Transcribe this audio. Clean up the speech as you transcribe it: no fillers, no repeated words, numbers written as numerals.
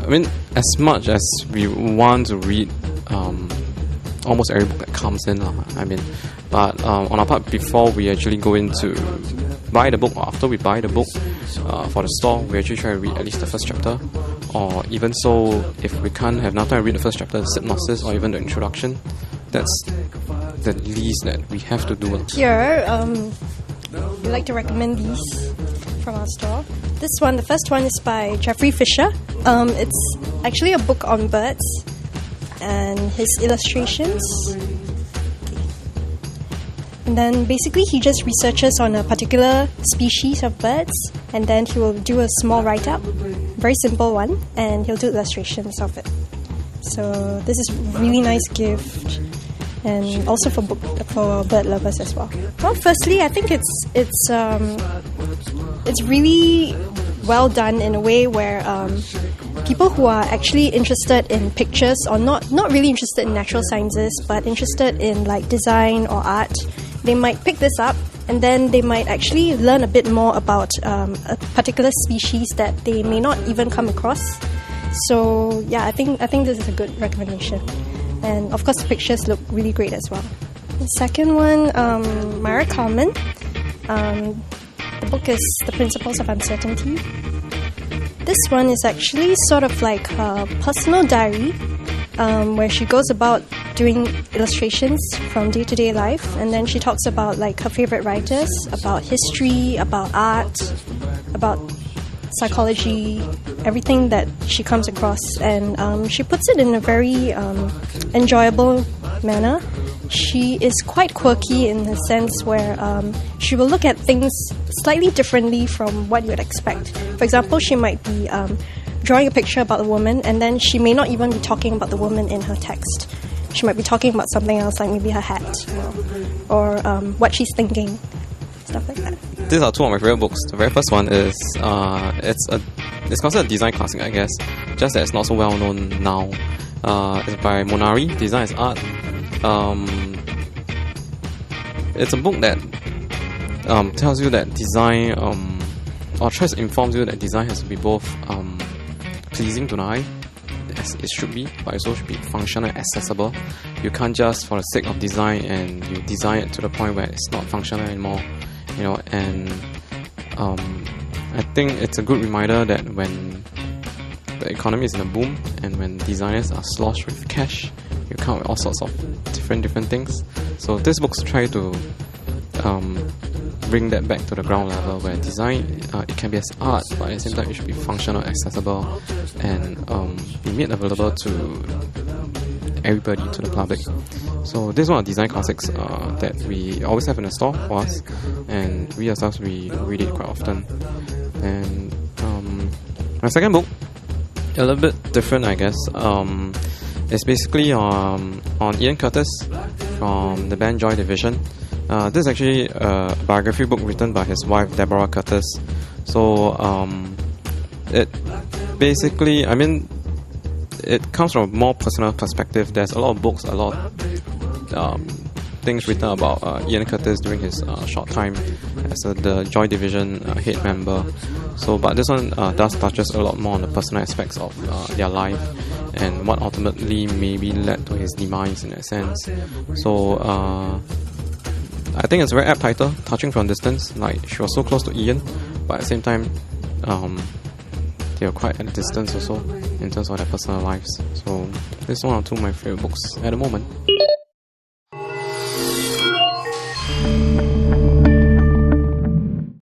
I mean, as much as we want to read almost every book that comes in, but on our part, before we actually go into buy the book, or after we buy the book for the store, we actually try to read at least the first chapter, or even so, if we can't have enough time to read the first chapter, the synopsis or even the introduction. That's the least that we have to do. Here, we like to recommend these from our store. The first one is by Jeffrey Fisher. It's actually a book on birds and his illustrations. And then basically he just researches on a particular species of birds, and then he will do a small write-up, very simple one, and he'll do illustrations of it. So this is a really nice gift, and also for bird lovers as well. Well, firstly, I think it's really well done in a way where people who are actually interested in pictures, or not really interested in natural sciences, but interested in like design or art, they might pick this up, and then they might actually learn a bit more about a particular species that they may not even come across. So yeah, I think this is a good recommendation. And of course the pictures look really great as well. The second one, Myra Kalman. The book is The Principles of Uncertainty. This one is actually sort of like a personal diary, where she goes about doing illustrations from day-to-day life, and then she talks about like her favorite writers, about history, about art, about psychology, everything that she comes across, and she puts it in a very enjoyable manner. She is quite quirky in the sense where she will look at things slightly differently from what you would expect. For example, she might be drawing a picture about a woman, and then she may not even be talking about the woman in her text. She might be talking about something else, like maybe her hat, or what she's thinking, stuff like that. These are two of my favorite books. The very first one is it's considered a design classic, I guess, just that it's not so well known now. It's by Monari. Design is Art. It's a book that tells you that design, or tries to inform you that design has to be both pleasing to the eye, as it should be, but it also should be functional and accessible. You can't just for the sake of design and you design it to the point where it's not functional anymore, and I think it's a good reminder that when the economy is in a boom and when designers are sloshed with cash, you come up with all sorts of different things. So this book's try to bring that back to the ground level, where design, it can be as art, but at the same time it should be functional, accessible, and be made available to everybody, to the public. So this is one of the design classics that we always have in the store for us, and we ourselves, we read it quite often. And my second book, a little bit different, I guess. It's basically on Ian Curtis from the band Joy Division. This is actually a biography book written by his wife, Deborah Curtis. So it basically, it comes from a more personal perspective. There's a lot of books, a lot of things written about Ian Curtis during his short time as the Joy Division head member. So, but this one does touches a lot more on the personal aspects of their life and what ultimately maybe led to his demise in that sense. So, I think it's a very apt title, touching from distance. Like, she was so close to Ian, but at the same time, they were quite at a distance also in terms of their personal lives. So, this is one or two of my favorite books at the moment.